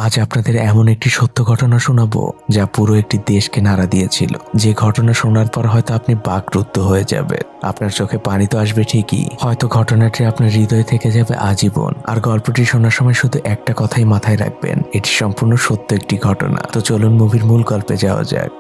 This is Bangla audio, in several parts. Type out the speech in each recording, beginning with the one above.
আজ আপনাদের এমন একটি সত্য ঘটনা শোনাবো যা পুরো একটি দেশকে নাড়া দিয়েছিল। যে ঘটনা শোনার পর হয়তো আপনি বাকরুদ্ধ হয়ে যাবেন, আপনার চোখে পানি তো আসবে ঠিকই, হয়তো ঘটনাটি আপনার হৃদয়ে থেকে যাবে আজীবন। আর গল্পটি শোনার সময় শুধু একটা কথাই মাথায় রাখবেন, এটি সম্পূর্ণ সত্য একটি ঘটনা। তো চলুন মুভির মূল গল্পে যাওয়া যাক।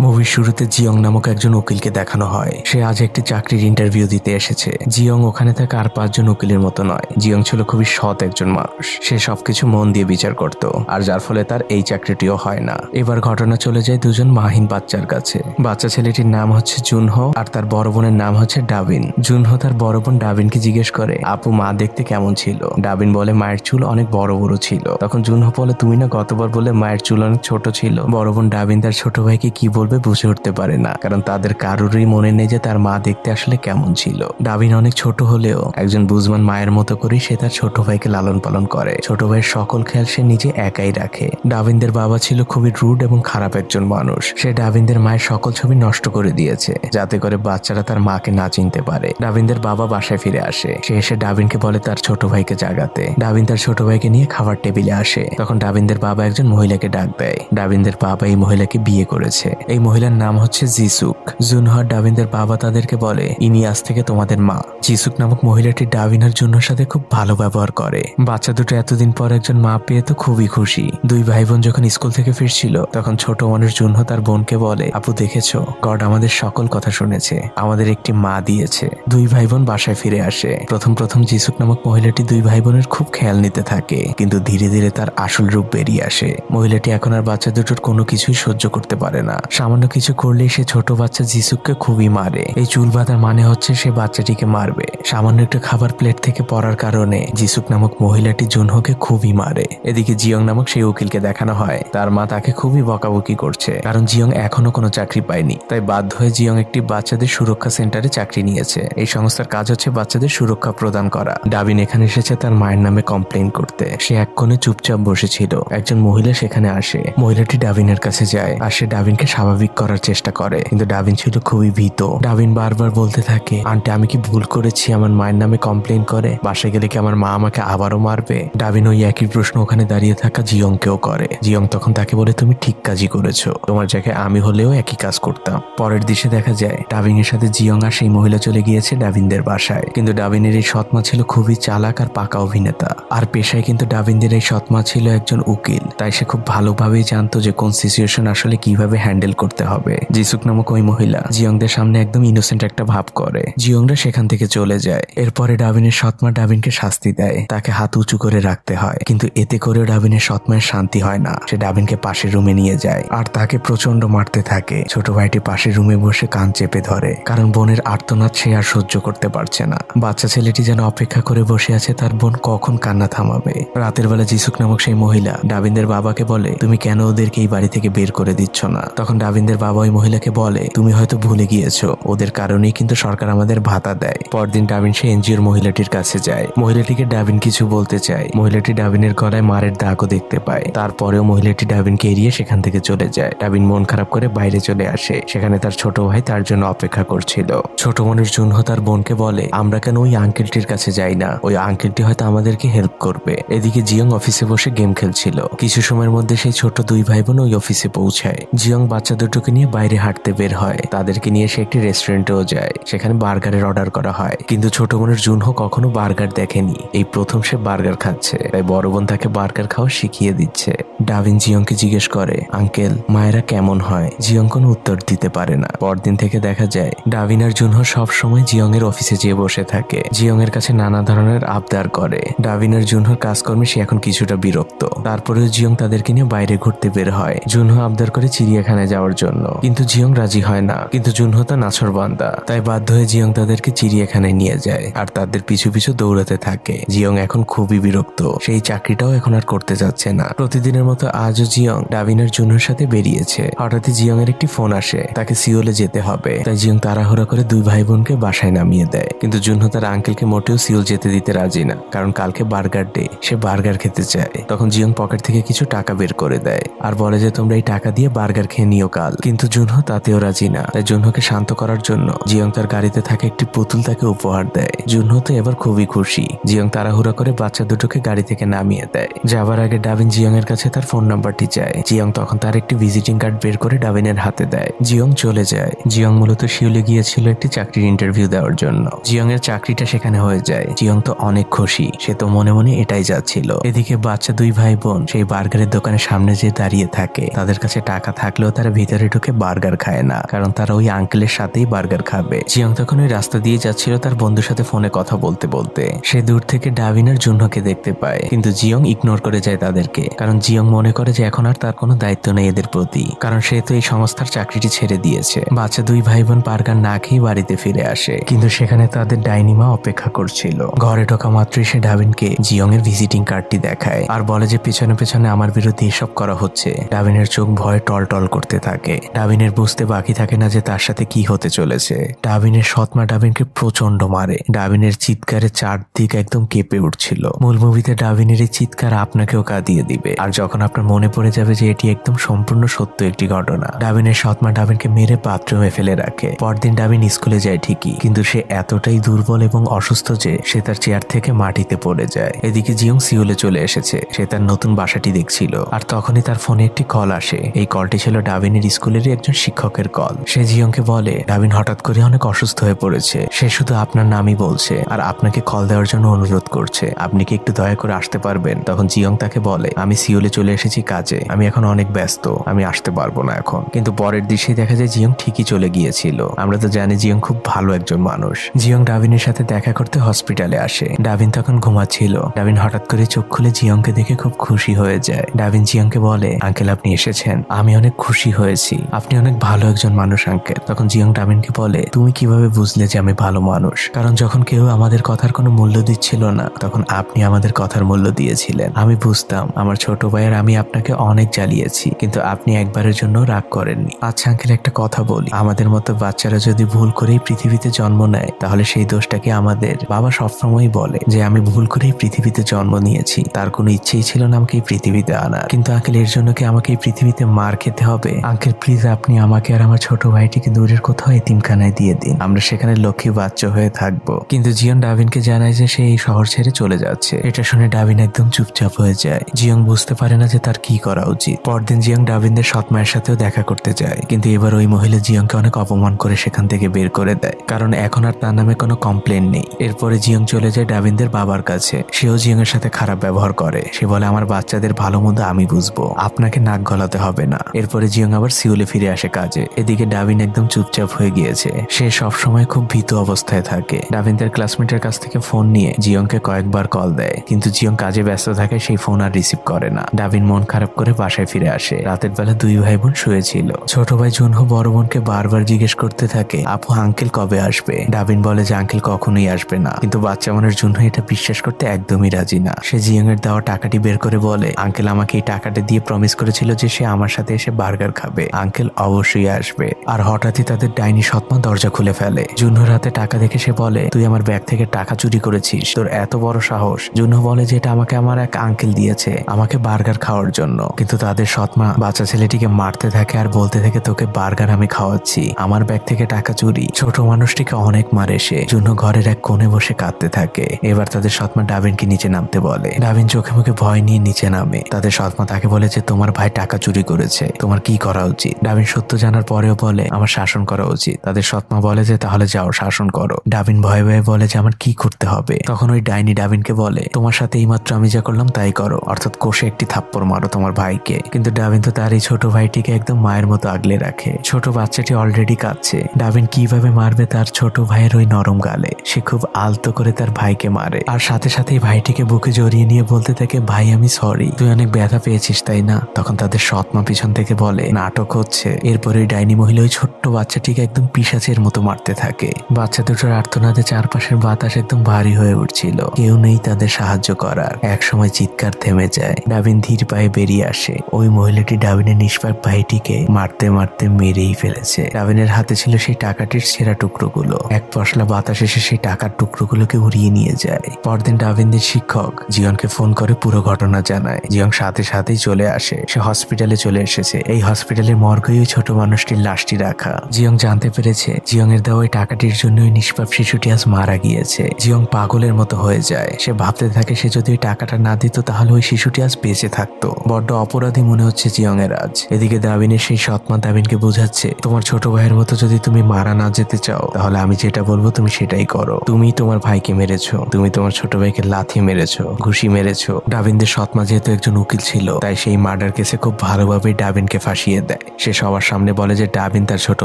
মুভির শুরুতে জিয়ং নামক একজন উকিলকে দেখানো হয়। সে আজ একটি চাকরির ইন্টারভিউ দিতে এসেছে। জিয়ং ওখানে থাকা আর 5 জন উকিলের মতো নয়। জিয়ং ছিল খুবই সৎ একজন মানুষ। সে সবকিছু মন দিয়ে বিচার করত, আর যার ফলে তার এই চাকরিটিও হয় না। এবার ঘটনা চলে যায় দুজন মাহিন বাচ্চার কাছে। বাচ্চা ছেলেটির নাম হচ্ছে জুনহো আর তার বড় বোনের নাম হচ্ছে ডাবিন। জুনহো তার বড় বোন ডাবিনকে জিজ্ঞেস করে, আপু মা দেখতে কেমন ছিল? ডাবিন বলে, মায়ের চুল অনেক বড় বড় ছিল। তখন জুনহো বলে, তুমি না গতবার বলে মায়ের চুল অনেক ছোট ছিল। বড় বোন ডাবিন তার ছোট ভাইকে কি বলবে বুঝে উঠতে পারে না, কারণ তাদের কারোরই মনে নেই যে তার মা দেখতে আসলে কেমন ছিল। ডাবিন অনেক ছোট হলেও একজন বুঝবান মায়ের মতো করেই সে তার ছোট ভাইকে লালন পালন করে। ছোট ভাইয়ের সকল খেয়াল সে নিজে একাই রাখে। ডাবিনদের বাবা ছিল খুবই রুড এবং খারাপ একজন মানুষ। সে ডাবিনদের মায়ের সকল ছবি নষ্ট করে দিয়েছে, যাতে করে বাচ্চারা তার মাকে না চিনতে পারে। ডাবিনদের বাবা বাসায় ফিরে আসে। সে এসে ডাবিনকে বলে তার ছোট ভাইকে জাগাতে। ডাবিন তার ছোট ভাইকে নিয়ে খাবার টেবিলে আসে। তখন ডাবিনদের বাবা একজন মহিলাকে ডাক দেয়। ডাবিনদের বাবা এই মহিলাকে বিয়ে করেছে। এই মহিলার নাম হচ্ছে জিসুক। জুনহো আর ডাবিনদের বাবা তাদেরকে বলে, ইনি আজ থেকে তোমাদের মা। জিসুক নামক মহিলাটি ডাবিন আর জুনহোর সাথে খুব ভালো ব্যবহার করে। বাচ্চা দুটো এতদিন পর একজন মা পেয়ে তো খুবই খুশি। দুই ভাই বোন যখন স্কুল থেকে ফিরছিল, তখন ছোট মানুষ জুনহো তার বোনকে বলে, আপু দেখেছো, গড আমাদের সকল কথা শুনেছে, আমাদের একটি মা দিয়েছে। দুই ভাই বোন বাসায় ফিরে আসে। প্রথম জিসুক নামক মহিলাটি দুই ভাই বোনের খুব খেয়াল নিতে থাকে, কিন্তু ধীরে ধীরে তার আসল রূপ বেরিয়ে আসে। মহিলাটি এখন আর বাচ্চা দুটোর কোনো কিছুই সহ্য করতে পারে না। সামান্য কিছু করলেই সে ছোট বাচ্চা জিসুককে খুবই মারে। এই চুল বাঁধার মানে হচ্ছে সে বাচ্চাটিকে মারবে। সামান্য একটু খাবার প্লেট থেকে পড়ার কারণে জিসুক নামক মহিলাটি জুনহোকে খুবই মারে। এদিকে জিয়ং নামক সেই উকিলকে দেখানো হয়। তার মা তাকে খুবই বকাবকি করছে, কারণ জিয়ং এখনো কোনো চাকরি পায়নি। তাই বাধ্য হয়ে জিয়ং একটি বাচ্চাদের সুরক্ষা সেন্টারে চাকরি নিয়েছে। এই সংস্থার কাজ হচ্ছে বাচ্চাদের সুরক্ষা প্রদান করা। ডাবিন এখানে এসেছে তার মায়ের নামে কমপ্লেইন করতে। সে এক কোণে চুপচাপ বসেছিল। একজন মহিলা সেখানে আসে। মহিলাটি ডাবিনের কাছে যায় আর সে ডাবিনকে স্বাভাবিক করার চেষ্টা করে, কিন্তু ডাবিন ছিল খুবই ভীত। ডাবিন বারবার বলতে থাকে, আন্টি আমি কি ভুল করেছি আমার মায়ের নামে কমপ্লেইন করে? বাসায় গেলে কি আমার মা আমাকে আবারও মারবে? ডাবিন ওই একই প্রশ্ন ওখানে দাঁড়িয়ে থাকা জিয়ংকেও করে। জিয়ং তখন তাকে বলে, তুমি ঠিক কাজই করেছো, তোমার জায়গায় আমি হলেও একই কাজ করতাম। পরের দৃশ্যে দেখা যায় ডাবিনের সাথে জিয়ং আর সেই মহিলা চলে গিয়েছে ডাবিনদের বাসায়। কিন্তু ডাবিনের এই সৎমা ছিল খুবই চালাক আর পাকা অভিনেতা। আর পেশায় কিন্তু ডাবিনদের এই সৎমা ছিল একজন উকিল। তাই সে খুব ভালোভাবেই জানতো যে কোন সিচুয়েশন আসলে কিভাবে হ্যান্ডেল করতে হবে। জিসুক নামক ওই মহিলা জিয়ংদের সামনে একদম ইনোসেন্ট একটা ভাব করে। জিয়ংরা সেখান থেকে চলে যায়। এরপরে ডাবিনের সৎমা ডাবিনকে শাস্তি দেয়। তাকে হাত উঁচু করে রাখতে হয়, কিন্তু এতে করেও ডাবিনের সৎমায়ের শান্তি হয় না। সে ডাবিনকে পাশের রুমে নিয়ে যায় আর তাকে প্রচন্ড মারতে থাকে। ছোট ভাইটি পাশের রুমে বসে কান চেপে ধরে, কারণ বোনের আর্তনাদ সে আর সহ্য করতে পারছে না। বাচ্চা ছেলেটি যেন অপেক্ষা করে বসে আছে তার বোন কখন কান্না থামাবে। রাতের বেলা জিসুক নামক সেই মহিলা ডাবিনদের বাবাকে বলে, তুমি কেন ওদেরকে এই বাড়ি থেকে বের করে দিচ্ছ না? তখন ডাবিনদের বাবা ওই মহিলাকে বলে, তুমি হয়তো ভুলে গিয়েছো, ওদের কারণেই কিন্তু সরকার আমাদের ভাতা দেয়। পরদিন ডাবিন সেই এনজিওর মহিলাটির কাছে যায়। মহিলাটিকে ডাবিন কিছু বলতে চায়। মহিলাটি ডাবিনের গলায় মারের দাগও দেখতে পায়। তারপরেও মহিলাটি ডাবিনকে এড়িয়ে সেখান থেকে চলে যায়। ডাবিন মন খারাপ করে বাইরে চলে আসে। সেখানে তার ছোট ভাই তার জন্য অপেক্ষা করছিল। ছোট মানুষ জুনহো তার বোনকে বলে, আমরা কেন ওই আঙ্কেলটির কাছে যাই না? ওই আঙ্কেলটি হয়তো আমাদেরকে হেল্প করবে। এদিকে জিয়ং অফিসে বসে গেম খেলছিল। কিছু সময়ের মধ্যে সেই ছোট দুই ভাই বোন ওই অফিসে পৌঁছায়। জিয়ং বাচ্চা দুটোকে নিয়ে বাইরে হাঁটতে বের হয়। তাদেরকে নিয়ে সে একটি রেস্টুরেন্টেও যায়। সেখানে বার্গারের অর্ডার করা হয়, কিন্তু ছোট বোনের জুনহো কখনো বার্গার দেখেনি। এই প্রথম সে বার্গার খাচ্ছে, তাই বড় বোন তাকে বার্গার খাওয়া শিখিয়ে দিচ্ছে। ডাবিন জিয়ংকে জিজ্ঞেস করে, আঙ্কেল মায়েরা কেমন হয়? জিয়ং কোনো উত্তর দিতে পারে না। পরদিন থেকে দেখা যায় ডাবিন আর জুনহো সব সময় জিয়ং এর অফিসে যেয়ে বসে থাকে। জিয়ং এর কাছে নানা ধরনের আবদার করে। ডাবিন আর জুনহোর কাজকর্মে সে এখন কিছুটা বিরক্ত। তারপরেও জিয়ং তাদেরকে নিয়ে বাইরে ঘুরতে বের হয়। জুনহো আবদার করে চিড়িয়াখানায় যাওয়ার জন্য, কিন্তু জিয়ং রাজি হয় না। কিন্তু জুনহো তো নাছোড়বান্দা, তাই বাধ্য হয়ে জিয়ং তাদেরকে চিড়িয়াখানায় নিয়ে যায় আর তাদের পিছু পিছু দৌড়াতে থাকে। জিয়ং এখন খুবই বিরক্ত। সেই চাকরিটাও এখন আর করতে যাচ্ছে না। প্রতিদিনের মতো আজও জিয়ং ডাবিন আর জুনহোর সাথে বেরিয়েছে। হঠাৎই জিয়ং এর একটি ফোন আসে, তাকে সিওলে যেতে হবে। তাই জিয়ং তাড়াহুড়া করে দুই ভাই বোনকে বাসায় নামিয়ে দেয়। কিন্তু জুনহো তার আঙ্কেলকে মোটেও সিওল যেতে দিতে রাজি না, কারণ কালকে বার্গার ডে, সে বার্গার খেতে চায়। তখন জিয়ং পকেট থেকে কিছু টাকা বের করে দেয় আর বলে যে তোমরা এই টাকা দিয়ে বার্গার খেয়ে নিও কাল। বিশাল, কিন্তু জুনহো তাতেও রাজি না। তাই জুনহোকে শান্ত করার জন্য জিয়ং তার গাড়িতে থাকা একটি পুতুল তাকে উপহার দেয়। জুনহো তো এবার খুবই খুশি। জিয়ং তাড়াহুড়া করে বাচ্চা দুটোকে গাড়ি থেকে নামিয়ে দেয়। যাবার আগে ডাবিন জিয়ং এর কাছে তার ফোন নাম্বারটি চায়। জিয়ং তখন তার একটি ভিজিটিং কার্ড বের করে ডাবিনের হাতে দেয়। জিয়ং চলে যায়। জিয়ং মূলত সিউলে গিয়েছিল একটি চাকরির ইন্টারভিউ দেওয়ার জন্য। জিয়ং এর চাকরিটা সেখানে হয়ে যায়। জিয়ং তো অনেক খুশি, সে তো মনে মনে এটাই যাচ্ছিল। এদিকে বাচ্চা দুই ভাই বোন সেই বার্গারের দোকানের সামনে যে দাঁড়িয়ে থাকে। তাদের কাছে টাকা থাকলেও তারা ভিতরে ঢুকে বার্গার খায় না, কারণ তারা ওই আঙ্কেলের সাথেই বার্গার খাবে। জিয়ং তখন ওই রাস্তা দিয়ে যাচ্ছিল তার বন্ধুর সাথে ফোনে কথা বলতে বলতে। সে দূর থেকে ডাবিন আর জুনহোকে দেখতে পায়, কিন্তু জিয়ং ইগনোর করে যায় তাদেরকে, কারণ জিয়ং মনে করে যে এখন আর তার কোনো দায়িত্ব নেই এদের প্রতি, কারণ সে তো এই সংস্থার চাকরিটি ছেড়ে দিয়েছে। বাচ্চা দুই ভাই বোন বার্গার না খেয়ে বাড়িতে ফিরে আসে, কিন্তু সেখানে তাদের ডাইনি মা অপেক্ষা করছিল। ঘরে ঢোকা মাত্রই সে ডাবিনকে জিয়ং এর ভিজিটিং কার্ডটি দেখায় আর বলে যে পেছনে পেছনে আমার বিরুদ্ধে এসব করা হচ্ছে। ডাবিনের চোখ ভয়ে টলটল করতে থাকে। ডাবিনের বুঝতে বাকি থাকে না যে তার সাথে কি হতে চলেছে। ডাবিনের সৎমা ডাবিনকে প্রচন্ড মারে। ডাবিনের চিৎকারে চারদিক একদম কেঁপে উঠছিল। মূল মুভিতে ডাবিনের এই চিৎকার আপনাকেও কাঁদিয়ে দিবে, আর যখন আপনার মনে পড়ে যাবে যে এটি একদম সম্পূর্ণ সত্য একটি ঘটনা। ডাবিনের সৎমা ডাবিনকে মেরে বাথরুমে ফেলে রাখে। পরদিন ডাবিন স্কুলে যায় ঠিকই, কিন্তু সে এতটাই দুর্বল এবং অসুস্থ যে সে তার চেয়ার থেকে মাটিতে পড়ে যায়। এদিকে জিয়ং সিউলে চলে এসেছে। সে তার নতুন বাসাটি দেখছিল, আর তখনই তার ফোনে একটি কল আসে। এই কলটি ছিল ডাবিনের স্কুলেরই একজন শিক্ষকের কল। সে জিয়ংকে বলে ডাবিন হঠাৎ করে অনেক অসুস্থ হয়ে পড়েছে, সে শুধু আপনার নামই বলছে আর আপনাকে কল দেওয়ার জন্য অনুরোধ করছে, আপনি কি একটু দয়া করে আসতে পারবেন? তখন জিয়ং তাকে বলে আমি সিউলে চলে এসেছি কাজে, আমি এখন অনেক ব্যস্ত, আমি আসতে পারবো না এখন। কিন্তু পরের দৃশ্যে দেখা যায় জিয়ং ঠিকই চলে গিয়েছিল। আমরা তো জানি জিয়ং খুব ভালো একজন মানুষ। জিয়ং ডাবিনের সাথে দেখা করতে হসপিটালে আসে। ডাবিন তখন ঘুমাচ্ছিল। ডাবিন হঠাৎ করে চোখ খুলে জিয়ংকে দেখে খুব খুশি হয়ে যায়। ডাবিন জিয়ংকে বলে আঙ্কেল আপনি এসেছেন, আমি অনেক খুশি হয়েছি, আপনি অনেক ভালো একজন মানুষ আঙ্কেল। তখন জিয়ং ডাবিনকে বলে তুমি কিভাবে বুঝলে যে আমি ভালো মানুষ? কারণ যখন কেউ আমাদের কথার কোনো মূল্য দিচ্ছিল না, তখন আপনি আমাদের কথার মূল্য দিয়েছিলেন। আমি বুঝতাম আমার ছোট ভাইয়ের আমি আপনাকে অনেক জ্বালিয়েছি, কিন্তু আপনি একবারের জন্য রাগ করেননি। আচ্ছা আঙ্কেল একটা কথা বলি, আমাদের মতো বাচ্চারা যদি ভুল করেই পৃথিবীতে জন্ম নেয়, তাহলে সেই দোষটাকে আমাদের বাবা সবসময় বলে যে আমি ভুল করেই পৃথিবীতে জন্ম নিয়েছি, তার কোনো ইচ্ছেই ছিল না আমাকে এই পৃথিবীতে আনার। কিন্তু আঙ্কেল এর জন্য কি আমাকে এই পৃথিবীতে মার খেতে হবে? আঙ্কেল প্লিজ আপনি আমাকে আর আমার ছোট ভাইটিকে দূরের কোথাও এতিমখানায় দিয়ে দিন, আমরা সেখানে লক্ষ্মী বাচ্চা হয়ে থাকবো। কিন্তু জিয়ং ডাবিনকে জানায় যে সে এই শহর ছেড়ে চলে যাচ্ছে। এটা শুনে ডাবিন একদম চুপচাপ হয়ে যায়। জিয়ং বুঝতে পারে না যে তার কি করা উচিত। পরদিন জিয়ং ডাবিনদের সৎ মায়ের সাথেও দেখা করতে যায়, কিন্তু এবার ওই মহিলা জিয়ংকে অনেক অপমান করে সেখান থেকে বের করে দেয়, কারণ এখন আর তার নামে কোনো কমপ্লেন নেই। এরপরে জিয়ং চলে যায় ডাবিনদের বাবার কাছে। সেও জিয়ং এর সাথে খারাপ ব্যবহার করে। সে বলে আমার বাচ্চাদের ভালো মন্দ আমি বুঝবো, আপনাকে নাক গলাতে হবে না। এরপরে জিয়ং আবার সিউলে ফিরে আসে কাজে। এদিকে ডাবিন একদম চুপচাপ হয়ে গিয়েছে। সে সবসময় খুব ভীত অবস্থায় থাকে। ডাবিন তার ক্লাসমেটের কাছ থেকে ফোন নিয়ে জিয়ংকে কয়েকবার কল দেয়, কিন্তু জিয়ং কাজে ব্যস্ত থাকে, সেই ফোন আর রিসিভ করে না। ডাবিন মন খারাপ করে বাসায় ফিরে আসে। রাতের বেলা দুই ভাই বোন শুয়েছিল। ছোট ভাই জুনহো বড় বোনকে বারবার জিজ্ঞেস করতে থাকে আপু আঙ্কেল কবে আসবে? ডাবিন বলে যে আঙ্কেল কখনোই আসবে না, কিন্তু বাচ্চা মনের জুনহো এটা বিশ্বাস করতে একদমই রাজি না। সে জিয়ং এর দেওয়া টাকাটি বের করে বলে আঙ্কেল আমাকে এই টাকাটা দিয়ে প্রমিস করেছিল যে সে আমার সাথে এসে বার্গার খাবে, আঙ্কেল অবশ্যই আসবে। আর হঠাৎই তাদের ডাইনি সৎমা দরজা খুলে ফেলে। জুনহোর হাতে টাকা দেখে সে বলে তুই আমার ব্যাগ থেকে টাকা চুরি করেছিস, তোর এত বড় সাহস? জুনহো বলে যে এটা আমাকে আমার এক আঙ্কেল দিয়েছে আমাকে বার্গার খাওয়ার জন্য। কিন্তু তাদের সৎমা বাচ্চা ছেলেটিকে মারতে থাকে আর বলতে থাকে তোকে বার্গার আমি খাওয়াচ্ছি, আমার ব্যাগ থেকে টাকা চুরি। ছোট মানুষটিকে অনেক মারে সে। জুনহো ঘরের এক কোণে বসে কাঁদতে থাকে। এবার তাদের সৎমা ডাবিনকে নিচে নামতে বলে। ডাবিন চোখে মুখে ভয় নিয়ে নিচে নামে। তাদের সৎমা তাকে বলে যে তোমার ভাই টাকা চুরি করেছে, তোমার কি করা উচিত? ডাবিন সত্য জানার পরেও বলে আমার শাসন করা উচিত। তাদের সৎমা বলে যে তাহলে যাও শাসন করো। ডাবিন ভয়ে ভয়ে বলে যে আমার কি করতে হবে? তখন ওই ডাইনি ডাবিনকে বলে তোমার সাথে এইমাত্র আমি যা করলাম তাই করো, অর্থাৎ কষে একটি থাপ্পড় মারো তোমার ভাইকে। কিন্তু ডাবিন তো তার এই ছোট ভাইটিকে একদম মায়ের মতো আগলে রাখে। ছোট বাচ্চাটি অলরেডি কাঁদছে। ডাবিন কিভাবে মারবে তার ছোট ভাইয়ের ওই নরম গালে? সে খুব আলতো করে তার ভাইকে মারে, আর সাথে সাথেই ভাইটিকে বুকে জড়িয়ে নিয়ে বলতে থাকে ভাই আমি সরি, তুই অনেক ব্যথা পেয়েছিস তাই না? তখন তাদের সৎমা পিছন থেকে বলে নাটক হচ্ছে। এরপরে ওই ডাইনি মহিলা ওই ছোট্ট বাচ্চাটিকে একদম পিশাচের মতো মারতে থাকে। বাচ্চা দুটোর আর্তনাদে চারপাশের বাতাস একদম ভারী হয়ে উঠছিল। কেউ নেই তাদের সাহায্য করার। এক সময় চিৎকার থেমে যায়। ডাবিন ধীর পায়ে বেরিয়ে আসে। ওই মহিলাটি ডাবিনের নিষ্পাপ ভাইটিকে মারতে মারতে মেরেই ফেলেছে। ডাবিনের হাতে ছিল সেই টাকাটির ছেঁড়া টুকরোগুলো। এক পশলা বাতাস এসে সেই টাকার টুকরোগুলোকে উড়িয়ে নিয়ে যায়। পরদিন ডাবিনদের শিক্ষক জিয়নকে ফোন করে পুরো ঘটনা জানায়। জিয়ন সাথে সাথেই চলে আসে। সে হসপিটালে চলে এসেছে। এই হসপিটালে হসপিটালের মর্গেই ওই ছোট মানুষটির লাশটি রাখা। জিয়ং জানতে পেরেছে জিয়ং এর দেওয়া ওই টাকাটির জন্য ওই নিষ্পাপ শিশুটি আজ মারা গিয়েছে। জিয়ং পাগলের মতো হয়ে যায়। সে ভাবতে থাকে সে যদি ওই টাকাটা না দিত তাহলে ওই শিশুটি আজ বেঁচে থাকতো। বড্ড অপরাধী মনে হচ্ছে জিয়ং এর আজ। এদিকে দাবিনের সেই সৎমা দাবিনকে বোঝাচ্ছে, তোমার ছোট ভাইয়ের মতো যদি তুমি মারা না যেতে চাও তাহলে আমি যেটা বলবো তুমি সেটাই করো। তুমি তোমার ভাইকে মেরেছো, তুমি তোমার ছোট ভাইকে লাথি মেরেছো, ঘুষি মেরেছো। ডাবিনদের সৎমা যেহেতু একজন উকিল ছিল তাই সেই মার্ডার কেসে খুব ভালোভাবে ডাবিনকে ফাঁসিয়ে দেয়। সে সবার সামনে বলে যে ডাবিন তার ছোট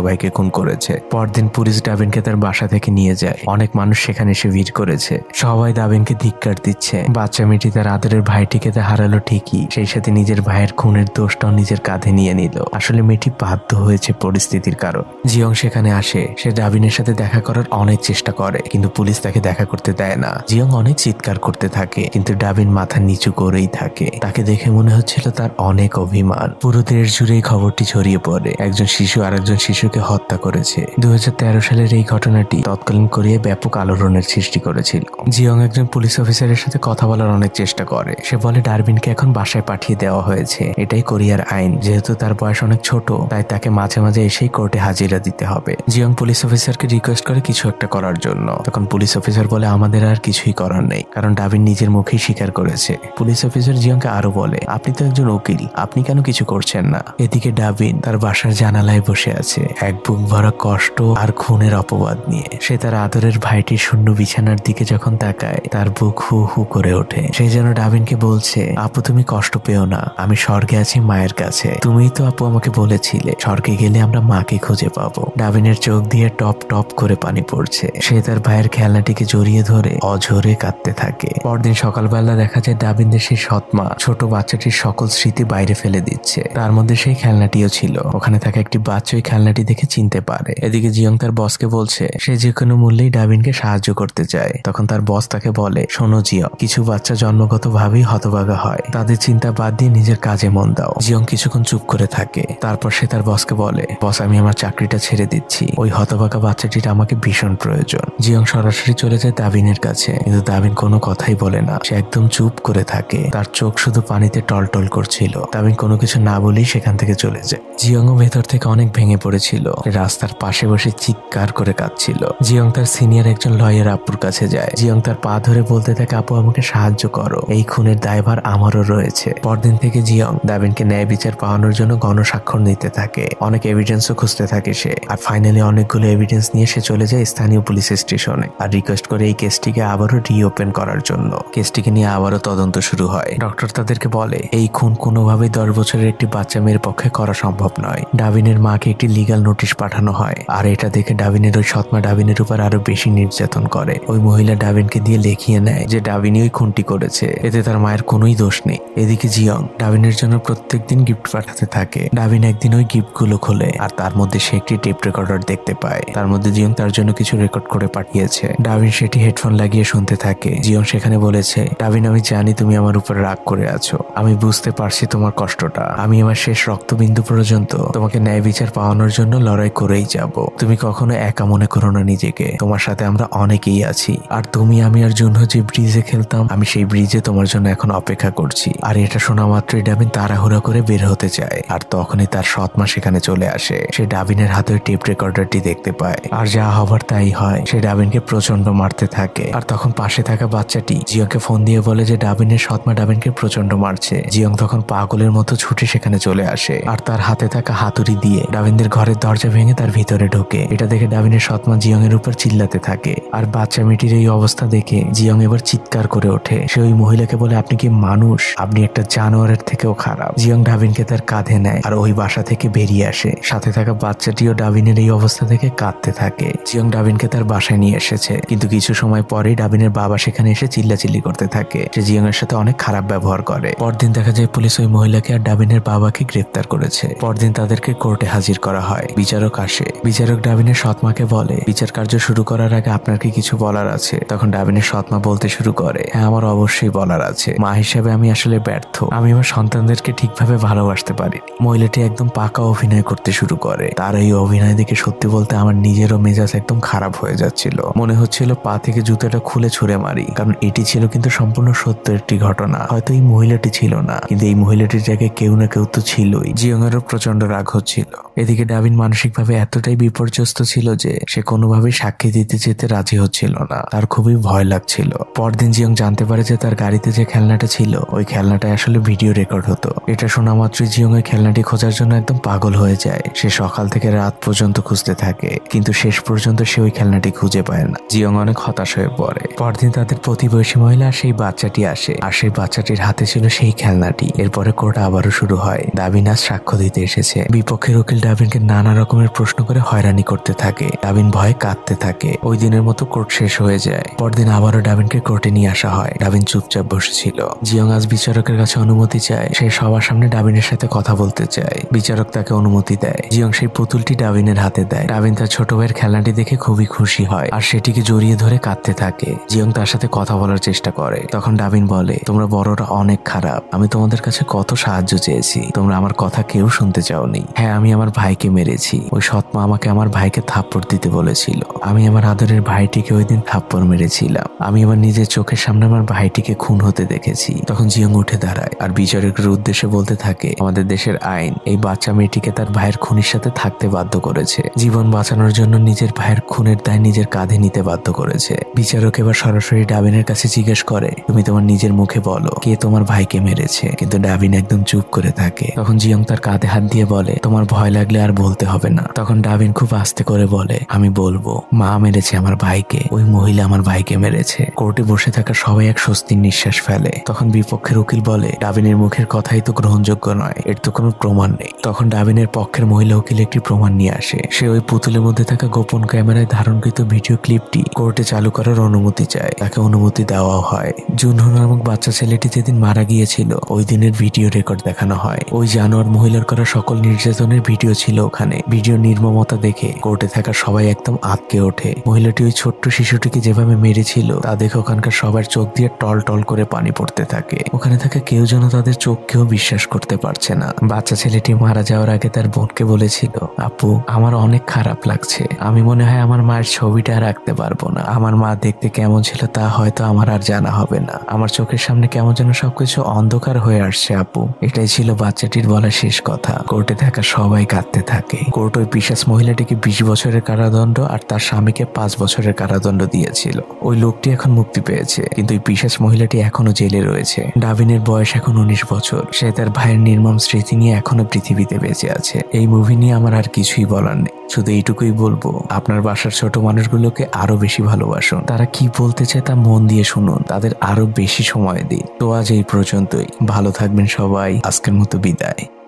ভাইকে খুন করেছে। পরদিন পুলিশ ডাবিনকে তার বাসা থেকে নিয়ে যায়। অনেক মানুষ সেখানে এসে ভিড় করেছে। সবাই দাবিনকে ধিক্কার দিচ্ছে। বাচ্চা মেয়েটি তার আদরের ভাইটিকে তা হারালো ঠিকই, সেই সাথে নিজের ভাইয়ের খুনের দোষটাও নিজের কাঁধে নিয়ে নিল। আসলে মেয়েটি বাধ্য হয়েছে পরিস্থিতির কারণ। জিয়ং সেখানে আসে। সে ডাবিনের সাথে দেখা করার অনেক চেষ্টা করে কিন্তু পুলিশ তাকে দেখা করতে দেয় না। জিয়ং অনেক চিৎকার করতে থাকে কিন্তু ডাবিন মাথা নিচু করেই থাকে। তাকে দেখে মনে হচ্ছিল তার অনেক অভিমান। পুরো দেশ জুড়ে এই খবরটি ছড়িয়ে পড়ে একজন শিশু আরেকজন শিশুকে হত্যা করেছে। 2013 সালের এই ঘটনাটি তৎকালীন কোরিয়ায় ব্যাপক আলোড়নের সৃষ্টি করেছিল। জিয়ং একজন পুলিশ অফিসারের সাথে কথা বলার অনেক চেষ্টা করে। সে বলে ডারবিনকে এখন বাসায় পাঠিয়ে দেওয়া হয়েছে, এটাই কোরিয়ার আইন। যেহেতু তার বয়স অনেক ছোট তাই তাকে মাঝে মাঝে এসেই কোর্টে হাজিরা দিতে হবে। জিয়ং পুলিশ অফিসারকে রিকোয়েস্ট করে কিছু একটা করার জন্য। তখন পুলিশ অফিসার বলে আমাদের আর কিছুই করার নেই, কারণ ডারবিন নিজের মুখেই স্বীকার করেছে। পুলিশ অফিসার জিয়ংকে আরো বলে, আপনি তো একজন উকিল, আপনি কেন কিছু করছেন না? এদিকে ডারবিন তার বাসার জানালায় বসে আছে, এক বুক ভরা কষ্ট আর খুনের অপবাদ নিয়ে। সে তার আদরের ভাইটির শূন্য বিছানার দিকে যখন তাকায় তার বুক হু হু করে ওঠে। সে যেন ডারবিনকে বলছে, আপু তুমি কষ্ট পেও না, আমি স্বর্গে আছি মায়ের কাছে। তুমিই তো আপু আমাকে বলেছিলে স্বর্গে গেলে আমরা মাকে খুঁজে পাবো। ডারবিনের চোখ দিয়ে টপ টপ করে পানি পড়ছে। সে তার ভাইয়ের খেলনাটিকে জড়িয়ে ধরে অঝরে কাঁদতে থাকে। পরদিন সকালবেলা দেখা যায় ডারবিনের সেই সৎমা ছোট বাচ্চাটির সকল স্মৃতি বাইরে ফেলে দিচ্ছে। তার মধ্যে সেই খেলনাটিও ছিল। ওখানে থাকা একটি বাচ্চা ওই খেলনাটি দেখে চিনতে পারে। এদিকে জিয়ং তার বসকে বলছে সে যে কোনো মূল্যেই ডারবিনকে সাহায্য করতে চায়। তখন তার বস তাকে বলে, শোনো জিয়ং, কিছু বাচ্চা জন্মগত ভাবেই হতভাগা হয়, তাদের চিন্তা বাদ দিয়ে নিজের কাজে মন দাও। জিয়ং কিছুক্ষণ চুপ করে থাকে। তারপর সে তার বসকে বলে, বস আমি আমার চাকরিটা ছেড়ে দিচ্ছি, ওই হতভাগা বাচ্চাটির আমাকে ভীষণ প্রয়োজন। জিয়ং সরাসরি চলে যায় দাবিনের কাছে কিন্তু দাবিন কোনো কথাই বলে না। সে একদম চুপ করে থাকে। তার চোখ শুধু পানিতে টলটল করছিল। দাবিন কোনো কিছু না বলেই সেখান থেকে চলে যায়। জিয়ংও ভেতর থেকে অনেক ভেঙে পড়েছিল। রাস্তার পাশে বসে চিৎকার করে কাঁদছিল। জিয়ং তার সিনিয়র একজন লয়ার আপুর কাছে যায়। জিয়ং তার পা ধরে বলতে থাকে, আপু আমাকে সাহায্য করো, এই খুনের দায়ভার আমারও রয়েছে। পরদিন থেকে জিয়ং দাবিনকে ন্যায় বিচার পাওয়ানোর জন্য গণস্বাক্ষর নিতে থাকে। অনেক এভিডেন্সও খুঁজতে থাকে সে। আর ফাইনালি অনেকগুলো এভিডেন্স নিয়ে সে চলে যায় স্থানীয় পুলিশ স্টেশনে আর রিকোয়েস্ট করে এই কেসটিকে আবারও রিওপেন করার জন্য। কেসটিকে নিয়ে আবারও তদন্ত শুরু হয়। ডক্টর তাদেরকে বলে এই খুন কোনোভাবেই 10 বছরের একটি বাচ্চা মেয়ের পক্ষে করা সম্ভব নয়। ডাবিনের মাকে একটি লিগ্যাল নোটিশ পাঠানো হয় আর এটা দেখে ডাবিনের ওই সৎমা ডাবিনের উপর আরো বেশি নির্যাতন করে। ওই মহিলা ডাবিনকে দিয়ে লিখিয়ে নেয় যে ডাবিনই ওই খুনটি করেছে, এতে তার মায়ের কোনোই দোষ নেই। এদিকে জিয়ং ডাবিনের জন্য প্রত্যেকদিন গিফট পাঠাতে থাকে। ডাবিন একদিন ওই গিফটগুলো খোলে আর তার মধ্যে সে একটি টেপ রেকর্ডার দেখতে পায়। তার মধ্যে জিয়ং তার জন্য কিছু রেকর্ড করে পাঠিয়েছে। ডাবিন সেটি হেডফোন লাগিয়ে শুনতে থাকে। জিয়ং সেখানে বলেছে, ডাবিন আমি জানি তুমি আমার উপর রাগ করে আছো, আমি বুঝতে পারছি তোমার কষ্টটা। আমি আমার শেষ রক্তবিন্দু পর্যন্ত তোমাকে ন্যায় বিচার পাওয়ানোর জন্য লড়াই করেই যাব। তুমি কখনো একা মনে করো না নিজেকে, তোমার সাথে আমরা অনেকেই আছি। আর তুমি আমি আর জুনহো যে ব্রিজে খেলতাম, আমি সেই ব্রিজে তোমার জন্য এখন অপেক্ষা করছি। আর এটা শোনা মাত্রই ডাবিন তাড়াহুড়া করে বের হতে চায় আর তখনই তার সৎমা সেখানে চলে আসে। সে ডাবিনের হাতে টেপ রেকর্ডারটি দেখতে পায় আর যা হবার তাই হয়। সে ডাবিনকে প্রচন্ড মারতে থাকে আর তখন পাশে থাকা বাচ্চাটি জিয়ংকে ফোন দিয়ে বলে যে ডাবিনের সৎমা ডাবিনকে প্রচন্ড মারছে। জিয়ং তখন পাগলের মতো ছুটে সেখানে চলে আসে আর তার হাতে থাকা হাতুড়ি দিয়ে ডাবিনদের ঘরের দরজা ভেঙে তার ভিতরে ঢোকে। এটা দেখে ডাবিনের সৎমা জিয়ং এর উপর চিল্লাতে থাকে আর বাচ্চা মেয়েটির এই অবস্থা দেখে জিয়ং এবার চিৎকার করে ওঠে। সে ওই মহিলাকে বলে, আপনি কি মানুষ? আপনি একটা জানোয়ারের থেকেও খারাপ। জিয়ং ডাবিনকে তার কাঁধে নেয় আর ওই বাসা থেকে বেরিয়ে আসে। সাথে থাকা বাচ্চাটিও ডাবিনের এই অবস্থা থেকে কাঁদতে থাকে। জিয়ং ডাবিনকে তার বাসায় নিয়ে এসেছে কিন্তু কিছু সময় পরেই ডাবিনের বাবা সেখানে এসে চিল্লাচিল্লি করতে থাকে। সে জিয়ং এর সাথে অনেক খারাপ ব্যবহার করে। পরদিন দেখা যায় পুলিশ ওই মহিলাকে আর ডাবিনের বাবাকে গ্রেফতার করেছে। পরদিন তাদেরকে কোর্টে হাজির করা হয়। বিচারক আসে। বিচারক ডাবিনের সৎমাকে বলে, বিচার কার্য শুরু করার আগে আপনার কি কিছু বলার আছে? তখন ডাবিনের সৎমা বলতে শুরু করে, হ্যাঁ আমার অবশ্যই বলার আছে। মা হিসেবে আমি আসলে ব্যর্থ, আমি আমার সন্তানদেরকে ঠিকভাবে ভালোবাসতে পারিনি। মহিলাটি একদম পাকা অভিনয় করতে শুরু করে। তার এই অভিনয় দেখে সত্যি বলতে আমার নিজেরও মেজাজ একদম খারাপ হয়ে যাচ্ছিল। মনে হচ্ছিল পা থেকে জুতোটা খুলে ছুঁড়ে মারি, কারণ এটি ছিল কিন্তু সম্পূর্ণ সত্য একটি ঘটনা। হয়তো এই মহিলাটি ছিল না কিন্তু এই মহিলাটির জায়গায় কেউ না কেউ তো ছিলই। জিয়ং জিয়ংয়েরও প্রচন্ড রাগ হচ্ছিল। এদিকে ডাভিন মানসিকভাবে এতটাই বিপর্যস্ত ছিল যে সে কোনোভাবেই সাক্ষী দিতে যেতে রাজি হচ্ছিল না। তার খুবই ভয় লাগছিল। পরদিন জিয়ং জানতে পারে যে তার গাড়িতে যে খেলনাটা ছিল ওই খেলনাটা আসলে ভিডিও রেকর্ড হতো। এটা শোনা মাত্রই জিয়ং ওই খেলনাটি খোঁজার জন্য একদম পাগল হয়ে যায়। সে সকাল থেকে রাত পর্যন্ত খুঁজতে থাকে, কিন্তু শেষ পর্যন্ত সে ওই খেলনাটি খুঁজে পায় না। জিয়ং অনেক হতাশ হয়ে পড়ে। পরদিন তাদের প্রতিবেশী মহিলা আর সেই বাচ্চাটি আসে, আর সেই বাচ্চাটির হাতে ছিল সেই খেলনাটি। এরপরে কোর্ট আবারও শুরু হয়। ডাভিন আজ সাক্ষ্য দিতে এসেছে। বিপক্ষের উকিল ডাভিনকে নানা রকমের প্রশ্ন করে হয়রানি করতে থাকে। ডাভিন ভয়ে কাঁদতে থাকে। ওই দিনের মতো কোর্ট শেষ হয়ে যায়। পরদিন আবারও ডাভিনকে কোর্টে নিয়ে আসা হয়। ডাভিন চুপচাপ বসেছিল। জিয়ং আজ বিচারকের কাছে অনুমতি চায়। সে সবার সামনে ডাভিনের সাথে কথা বলতে চায়। বিচারক তাকে অনুমতি দেয়। জিয়ং সেই পুতুলটি ডাভিনের হাতে দেয়। ডাভিন তার ছোট ভাইয়ের খেলনাটি দেখে খুবই খুশি হয় আর সেটিকে জড়িয়ে ধরে কাঁদতে থাকে। জিয়ং তার সাথে কথা বলার চেষ্টা করে। তখন ডাভিন বলে, তোমরা বড়রা অনেক খারাপ। আমি তোমাদের কাছে কত সাহায্য চেয়েছি, তোমরা আমার কথা কেউ শুনতে চাওনি। হ্যাঁ, আমি আমার ভাইকে মেরেছি। ওই সৎমা আমাকে আমার ভাইকে থাপ্পড় দিতে বলেছিল। আমি আমার আদরের ভাইটিকে ওই দিন থাপ্পড় মেরেছিলাম। আমি আমার নিজের চোখের সামনে আমার ভাইটিকে খুন হতে দেখেছি। তখন জিয়ং উঠে দাঁড়ায় আর বিচারকের উদ্দেশ্যে বলতে থাকে, আমাদের দেশের আইন এই বাচ্চা মেয়েটিকে তার ভাইয়ের খুনির সাথে থাকতে বাধ্য করেছে। জীবন বাঁচানোর জন্য নিজের ভাইয়ের খুনের দায় নিজের কাঁধে নিতে বাধ্য করেছে। বিচারক এবার সরাসরি ডাভিনের কাছে জিজ্ঞেস করে, তুমি তোমার নিজের মুখে বলো কে তোমার ভাইকে মেরেছে। কিন্তু ডাভিন একদম চুপ করে থাকে। তখন জিয়ং তার কাঁধে হাত দিয়ে বলে, তোমার ভয় লাগলে আর বলতে হবে না। তখন ডাভিন খুব আস্তে করে বলে, আমি বলবো, মা মেরেছে আমার ভাইকে। ওই মহিলা আমার ভাইকে মেরেছে। কোর্টে বসে থাকা সবাই এক স্বস্তির নিঃশ্বাস ফেলে। তখন বিপক্ষের উকিল বলে, ডাভিনের মুখের কথাই তো গ্রহণযোগ্য নয়, এর তো কোনো প্রমাণ নেই। তখন ডাভিনের পক্ষের মহিলা উকিল একটি প্রমাণ নিয়ে আসে। সে ওই পুতুলের মধ্যে থাকা গোপন ক্যামেরায় ধারণকৃত ভিডিও ক্লিপটি কোর্টে চালু করার অনুমতি চায়। তাকে অনুমতি দেওয়াও হয়। জুনহো নামক বাচ্চা ছেলেটি যেদিন মারা গিয়েছিল ওই দিনের ভিডিও রেকর্ড দেখানো হয়। ওই জানোয়ার মহিলার করা সকল নির্যাতনের ভিডিও ছিল ওখানে। ভিডিও নির্মমতা দেখে কোর্টে থাকা সবাই একদম আঁতকে ওঠে। মহিলাটি ওই ছোট্ট শিশুটিকে যেভাবে মেরেছিল তা দেখে ওখানকার সবার চোখ দিয়ে টল টল করে পানি পড়তে থাকে। ওখানে থাকা কেউ যেন তাদের চোখকেও বিশ্বাস করতে পারছে না। বাচ্চা ছেলেটি মারা যাওয়ার আগে তার বোনকে বলেছিল, আপু আমার অনেক খারাপ লাগছে। আমি মনে হয় আমার মায়ের ছবিটা রাখতে পারবো না। আমার মা দেখতে কেমন ছিল তা হয়তো আমার আর জানা হবে না। আমার চোখের সামনে কেমন যেন সবকিছু অন্ধকার হয়ে আসছে আপু। এটাই ছিল বাচ্চাটির বলা শেষ কথা। কোর্টে থাকা সবাই কাঁদতে থাকে। কোর্ট ওই পিশাচ মহিলাটিকে 20 বছরের কারাদণ্ড আর তার স্বামীকে 5 বছরের কারাদণ্ড দিয়েছিল। ওই লোকটি এখন মুক্তি পেয়েছে, কিন্তু ওই পিশাচ মহিলাটি এখনো জেলে রয়েছে। ডাভিনের বয়স এখন 19 বছর। সে তার ভাইয়ের নির্মম স্মৃতি নিয়ে এখনো পৃথিবীতে বেঁচে আছে। এই মুভি নিয়ে আমার আর কিছুই বলার নেই। শুধু এইটুকুই বলবো, আপনার বাসার ছোট মানুষগুলোকে আরো বেশি ভালোবাসুন। তারা কি বলতে চায় তা মন দিয়ে শুনুন। তাদের আরো বেশি সময় দিন। তো আজ এই পর্যন্তই। ভালো থাকবেন সবাই। আজকের মতো বিদায়।